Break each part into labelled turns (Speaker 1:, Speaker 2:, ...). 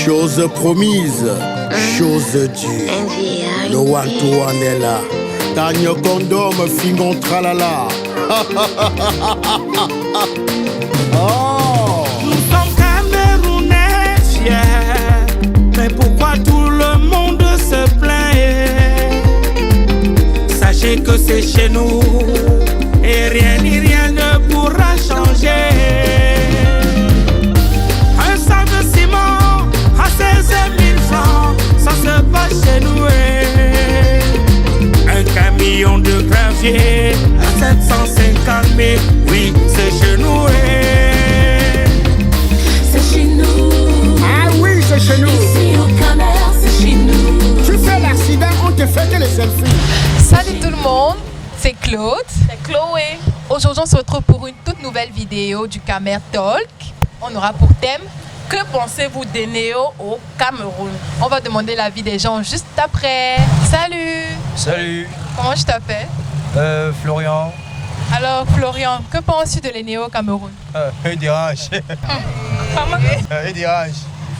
Speaker 1: Chose promise, chose due. No one to one est là. Tagno condom, fingon tralala. Oh.
Speaker 2: Nous sommes Camerounais fiers, mais pourquoi tout le monde se plaint? Sachez que c'est chez nous et rien ni rien ne pourra changer. Un sac de ciment à 16 000 francs, ça se passe chez nous. Un camion de gravier à 750 000, oui, c'est chez nous.
Speaker 3: C'est chez nous.
Speaker 1: Ah oui, c'est chez nous.
Speaker 3: Ici au Camer, c'est chez nous.
Speaker 1: Tu fais l'accident, on te fait que les selfies.
Speaker 4: Salut tout le monde, c'est Claude.
Speaker 5: C'est Chloé.
Speaker 4: Aujourd'hui, on se retrouve pour une toute nouvelle vidéo du Camer Talk. On aura pour thème
Speaker 5: Que pensez-vous des néos au Cameroun?
Speaker 4: on va demander l'avis des gens juste après. Salut.
Speaker 6: Salut,
Speaker 4: Comment je t'appelle?
Speaker 6: Florian.
Speaker 4: Alors Florian, que penses-tu de les néo au Cameroun?
Speaker 6: Il dérange. Il dérange.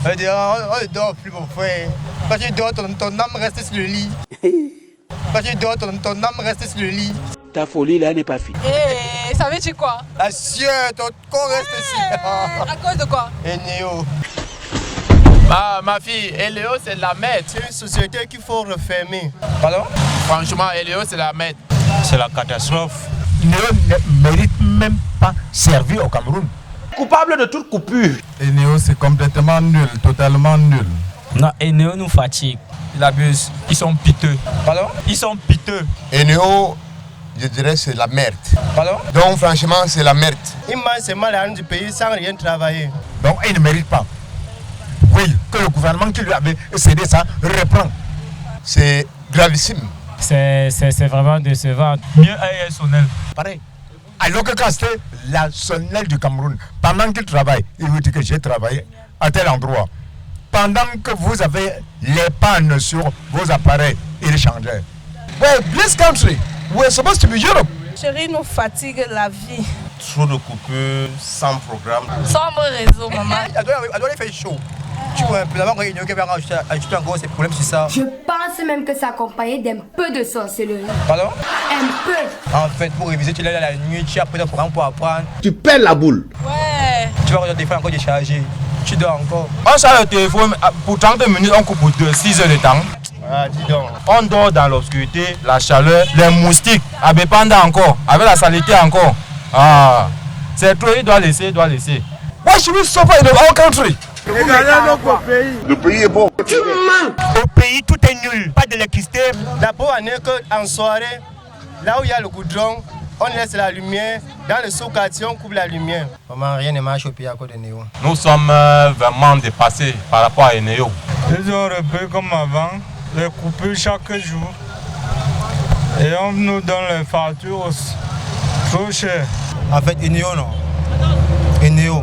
Speaker 6: Il dérange. On ne dort plus, mon frère. Quand tu dors, ton âme reste sur le lit. Quand tu dors, ton âme reste sur le lit.
Speaker 7: Ta folie là n'est pas finie.
Speaker 4: Et ça veut dire quoi?
Speaker 6: La sueur, ton corps reste ici.
Speaker 4: À cause de quoi?
Speaker 6: Et Néo.
Speaker 8: Ma fille, Eléo c'est la merde.
Speaker 6: C'est une société qu'il faut refermer.
Speaker 8: Pardon? Franchement, Eléo c'est la merde.
Speaker 6: C'est la catastrophe.
Speaker 7: Néo ne mérite même pas servir au Cameroun. Coupable de toute coupure.
Speaker 9: Eneo c'est complètement nul, totalement nul.
Speaker 10: Non, Eneo nous fatigue.
Speaker 8: Il abuse. Ils sont piteux.
Speaker 6: Pardon?
Speaker 8: Ils sont piteux.
Speaker 11: Et Néo, je dirais c'est la merde.
Speaker 6: Pardon?
Speaker 11: Donc franchement c'est la merde.
Speaker 6: Il mange ses mal à du pays sans rien travailler.
Speaker 7: Donc il ne mérite pas. Oui, que le gouvernement qui lui avait cédé ça reprend.
Speaker 11: C'est gravissime.
Speaker 10: C'est vraiment décevant.
Speaker 8: Mieux ailleurs Sonel.
Speaker 7: Pareil. Alors que quand c'était la sonnelle du Cameroun, pendant qu'il travaille, il vous dit que j'ai travaillé à tel endroit. Pendant que vous avez les pannes sur vos appareils, il changeait. Well, this country, we're supposed to be Europe.
Speaker 5: Chérie, nous fatigue la vie.
Speaker 11: Trop de coupures, sans programme.
Speaker 5: Sans bon réseau, maman.
Speaker 6: Elle doit faire chaud. Tu vois un peu d'avant quand il y a qui va ajouter encore ces problèmes sur ça.
Speaker 3: Je pense même que c'est accompagné d'un peu de sorcellerie.
Speaker 6: Pardon?
Speaker 3: Un peu.
Speaker 6: En fait, pour réviser, tu l'as la nuit, tu as pris ton programme pour apprendre.
Speaker 1: Tu perds la boule.
Speaker 5: Ouais.
Speaker 6: Tu vas regarder le téléphone encore déchargé. Tu dors encore.
Speaker 8: On charge le téléphone pour 30 minutes, on coupe pour 6 heures de temps.
Speaker 6: Ah, dis donc.
Speaker 8: On dort dans l'obscurité, la chaleur, les moustiques, avec panda encore, avec la saleté encore. Ah, c'est trop, il doit laisser,
Speaker 7: Why should we suffer in our country?
Speaker 11: Le pays est bon.
Speaker 7: Au pays, tout est nul. Pas d'électricité.
Speaker 6: D'abord, on est qu'en soirée, là où il y a le goudron, on laisse la lumière. Dans le sous-quartier, on coupe la lumière. Maman, rien ne marche au pays à cause de Néo.
Speaker 8: Nous sommes vraiment dépassés par rapport à Eneo.
Speaker 9: Ils ont repris comme avant, les coupures chaque jour. Et on nous donne les factures trop chères.
Speaker 6: En fait, Néo, non. Néo,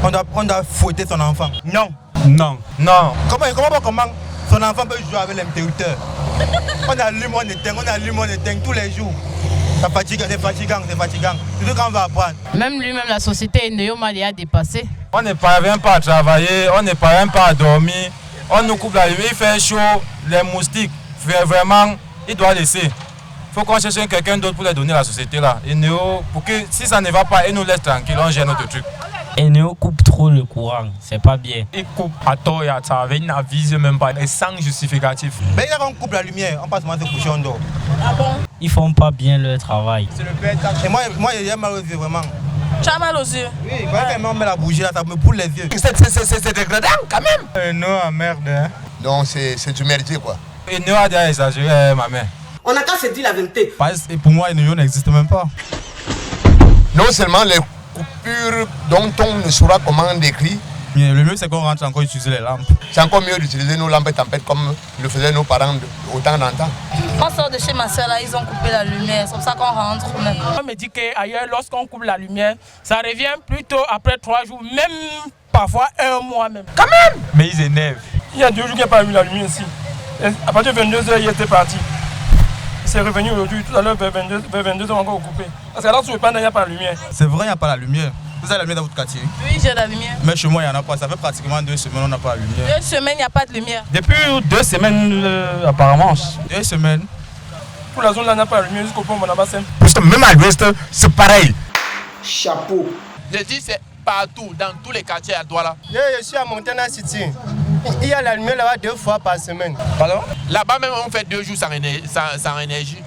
Speaker 6: on doit fouetter son enfant.
Speaker 7: Non.
Speaker 8: Non.
Speaker 6: Comment son enfant peut jouer avec l'interrupteur? On allume, on éteint tous les jours. C'est fatigant. Surtout quand on va apprendre.
Speaker 5: Même lui-même, la société Néo m'a déjà dépassé.
Speaker 8: On ne parvient pas à travailler, on ne parvient pas à dormir. On nous coupe la lumière, il fait chaud, les moustiques. Vraiment, il doit laisser. Il faut qu'on cherche quelqu'un d'autre pour les donner à la société là. Et Néo, pour que si ça ne va pas, il nous laisse tranquille, on gère notre truc.
Speaker 10: Eneo coupe trop le courant, c'est pas bien.
Speaker 8: Il coupe à tort et à travers, avec une avise même pas, et sans justificatif.
Speaker 6: Mais quand on coupe la lumière, on passe moins de coucher, on dort.
Speaker 5: Ah bon?
Speaker 10: Ils font pas bien leur travail.
Speaker 6: C'est le père. Et moi, j'ai mal aux yeux, vraiment.
Speaker 5: Tu as mal aux yeux?
Speaker 6: Oui, quand on met la bougie là, ça me boule les yeux.
Speaker 7: C'est dégradant quand même.
Speaker 9: Eneo a merde, hein.
Speaker 11: Donc c'est du merdier quoi.
Speaker 8: Et Néo a déjà exagéré, ma mère.
Speaker 7: On n'a qu'à se dire la vérité.
Speaker 9: Et pour moi, Eneo n'existe même pas.
Speaker 11: Non seulement les coupures dont on ne saura comment décrire.
Speaker 9: Mais le mieux, c'est qu'on rentre encore utiliser les lampes.
Speaker 11: C'est encore mieux d'utiliser nos lampes tempêtes comme le faisaient nos parents autant d'antan.
Speaker 5: On sort de chez ma soeur là, ils ont coupé la lumière. C'est pour ça qu'on rentre même.
Speaker 12: On me dit qu'ailleurs, lorsqu'on coupe la lumière, ça revient plutôt après 3 jours, même parfois 1 mois même.
Speaker 8: Quand même! Mais ils énervent.
Speaker 12: Il y a 2 jours qu'il n'y a pas eu la lumière ici. Et à partir de 22h, il était parti. C'est revenu aujourd'hui, tout à l'heure vers 22h, on va encore coupé. Parce que là, sur le panneau, il n'y a pas de lumière.
Speaker 9: C'est vrai, il n'y a pas la lumière.
Speaker 13: Vous avez la lumière dans votre quartier?
Speaker 5: Oui, j'ai la lumière.
Speaker 13: Mais chez moi, il n'y en a pas. Ça fait pratiquement 2 semaines, on n'a pas la lumière.
Speaker 5: 2 semaines, il n'y a pas de lumière.
Speaker 10: Depuis 2 semaines, apparemment.
Speaker 13: 2 semaines.
Speaker 12: Pour la zone là, on n'a pas la lumière jusqu'au pont Bonabassin.
Speaker 7: Parce que même à l'ouest, c'est pareil.
Speaker 14: Chapeau.
Speaker 15: Je dis c'est partout, dans tous les quartiers à Douala.
Speaker 6: Je suis à Montana City. Il y a la lumière là-bas 2 fois par semaine.
Speaker 15: Pardon? Là-bas même on fait 2 jours sans énergie.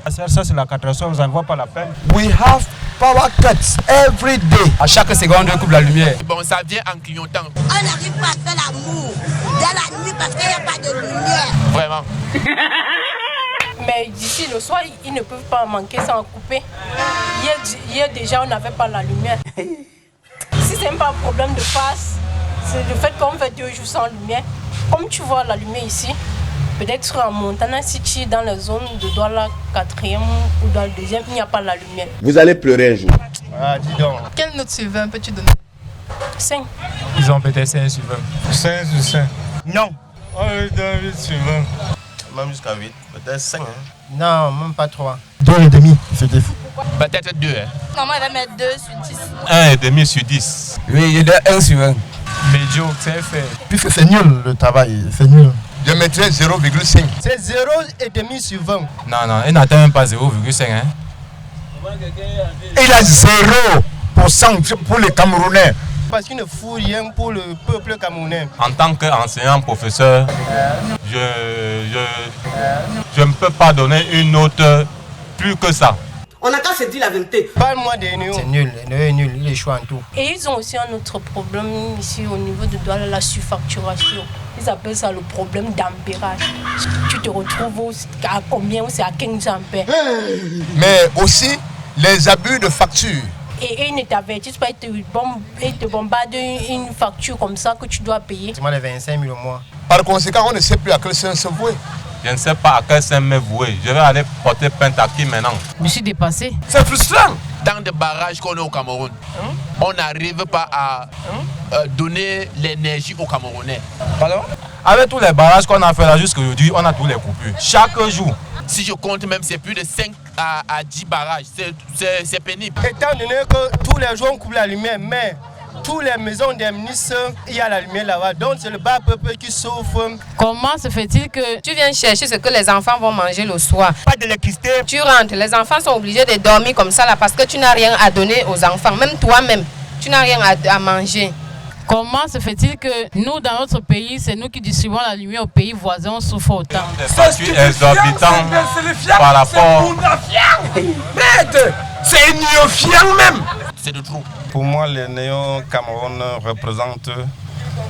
Speaker 10: Ça c'est la catastrophe, ça ne vaut pas la peine.
Speaker 7: We have power cuts every day.
Speaker 13: À chaque seconde, on coupe la lumière.
Speaker 15: Bon, ça vient en clignotant.
Speaker 16: On n'arrive pas à faire l'amour dans la nuit parce qu'il n'y a pas de lumière.
Speaker 15: Vraiment.
Speaker 12: Mais d'ici le soir, ils ne peuvent pas manquer sans couper. Hier déjà, on n'avait pas la lumière. Si ce n'est pas un problème de face, c'est le fait qu'on fait 2 jours sans lumière. Comme tu vois la lumière ici, peut-être en Montana City, dans la zone de Douala 4e ou dans le 2e, il n'y a pas la lumière.
Speaker 14: Vous allez pleurer un jour.
Speaker 6: Ah, dis donc.
Speaker 4: Quelle note sur 20 peux-tu donner?
Speaker 12: 5.
Speaker 8: Ils ont peut-être 5 sur 20.
Speaker 9: 5 sur 5.
Speaker 6: Non.
Speaker 9: On lui donne 8 sur 20.
Speaker 11: Même jusqu'à 8, peut-être 5. Hein.
Speaker 6: Non, même pas 3.
Speaker 7: 2,5, c'était fou.
Speaker 15: Peut-être 2. Hein.
Speaker 5: Maman, elle va mettre 2 sur 10.
Speaker 8: 1,5 sur 10.
Speaker 13: Oui, il est 1 sur 20.
Speaker 8: Médiocre, c'est fait.
Speaker 7: Puisque c'est nul le travail, c'est nul.
Speaker 11: Je mettrais 0,5.
Speaker 6: C'est 0,5 sur 20.
Speaker 8: Non, il n'atteint même pas 0,5. Hein.
Speaker 7: Il a 0% pour les Camerounais.
Speaker 6: Parce qu'il ne fout rien pour le peuple camerounais.
Speaker 8: En tant qu'enseignant, professeur, je ne peux pas donner une note plus que ça.
Speaker 14: On n'a qu'à se dire la vérité.
Speaker 6: Parle-moi des Néo. C'est nul, le Néo est nul, il échoue en tout.
Speaker 12: Et ils ont aussi un autre problème ici au niveau de Douala, la surfacturation. Ils appellent ça le problème d'ampérage. Tu te retrouves à combien? C'est à 15 ampères.
Speaker 11: Mais aussi les abus de facture.
Speaker 12: Et ils ne t'avertissent pas, ils te bombardent une facture comme ça que tu dois payer.
Speaker 6: C'est moi les 25 000 au mois.
Speaker 11: Par conséquent, on ne sait plus à quel sein se vouer.
Speaker 8: Je ne sais pas à quel sein me vouer. Je vais aller porter plainte à qui maintenant?
Speaker 12: Je suis dépassé.
Speaker 11: C'est frustrant.
Speaker 15: Dans des barrages qu'on a au Cameroun, on n'arrive pas à donner l'énergie aux Camerounais.
Speaker 8: Pardon? Avec tous les barrages qu'on a fait là jusqu'à aujourd'hui, on a tous les coupures. Chaque jour.
Speaker 15: Si je compte même, c'est plus de 5 à 10 barrages. C'est pénible.
Speaker 6: Étant donné que tous les jours on coupe la lumière, mais toutes les maisons des ministres, il y a la lumière là-bas. Donc c'est le bas peuple qui souffre.
Speaker 17: Comment se fait-il que tu viens chercher ce que les enfants vont manger le soir?
Speaker 6: Pas d'électricité.
Speaker 17: Tu rentres, les enfants sont obligés de dormir comme ça là parce que tu n'as rien à donner aux enfants. Même toi-même, tu n'as rien à manger.
Speaker 12: Comment se fait-il que nous, dans notre pays, c'est nous qui distribuons la lumière aux pays voisins, on souffre autant?
Speaker 8: C'est exorbitant par rapport...
Speaker 7: C'est ignofiant même.
Speaker 15: C'est de trop.
Speaker 18: Pour moi, les néo-Cameroun représentent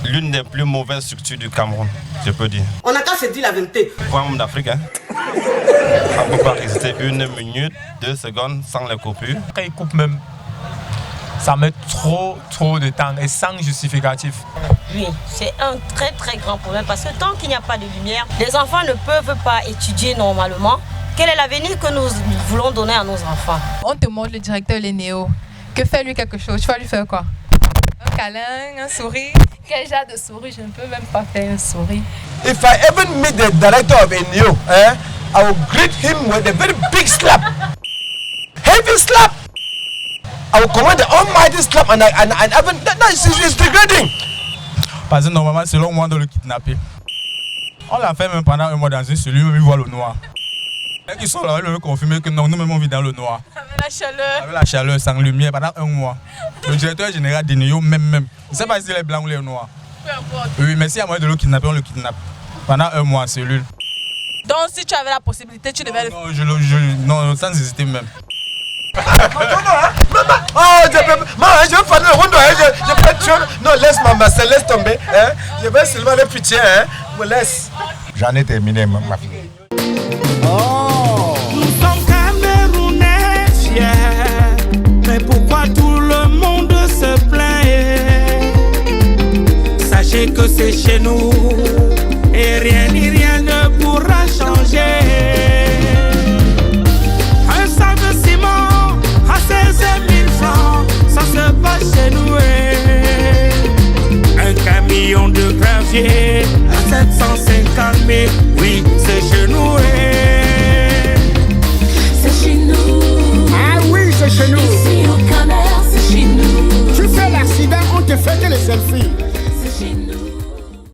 Speaker 18: l'une des plus mauvaises structures du Cameroun, je peux dire.
Speaker 14: On n'a qu'à se dire la vérité.
Speaker 18: Pour un homme d'Afrique, hein. On ne peut pas résister 1 minute, 2 secondes sans les coupures.
Speaker 8: Quand ils coupent même, ça met trop de temps et sans justificatif.
Speaker 19: Oui, c'est un très grand problème parce que tant qu'il n'y a pas de lumière, les enfants ne peuvent pas étudier normalement. Quel est l'avenir que nous voulons donner à nos enfants?
Speaker 4: On te montre le directeur Lénéo. Que fais-lui quelque chose? Tu vas lui faire quoi? Un câlin, un sourire? Quel genre de sourire? Je ne peux même pas faire un sourire.
Speaker 7: If I even meet the director of Eneo, I will greet him with a very big slap. Heavy slap. I will command the almighty slap and even it's degrading.
Speaker 13: Parce que normalement, c'est long moment de le kidnapper. On l'a fait même pendant 1 mois dans une cellule, même il voit le noir. Et ils sont là, ils veulent confirmer que non, nous-mêmes on vit dans le noir.
Speaker 4: Avec la chaleur.
Speaker 13: Avec la chaleur, sans lumière, pendant 1 mois. Le directeur général d'Eneo, même. Je ne sais pas si c'est les blancs ou les noirs.
Speaker 4: Peu importe.
Speaker 13: Oui, mais s'il y a moyen de le kidnapper, on le kidnappe. Pendant 1 mois en cellule.
Speaker 5: Donc si tu avais la possibilité, tu devais le faire.
Speaker 13: Non, sans hésiter même.
Speaker 7: Je vais faire le rondo, je vais tuer. Non, laisse laisse tomber. Je vais seulement le pitié, me laisse. J'en ai terminé, ma fille.
Speaker 2: Nous sommes Camerounais fiers, mais pourquoi tout le monde se plaint? Sachez que c'est chez nous et rien ni rien ne pourra changer. Un sac de ciment à 16 000 francs, ça se passe chez nous. Un camion de gravier à 750 000.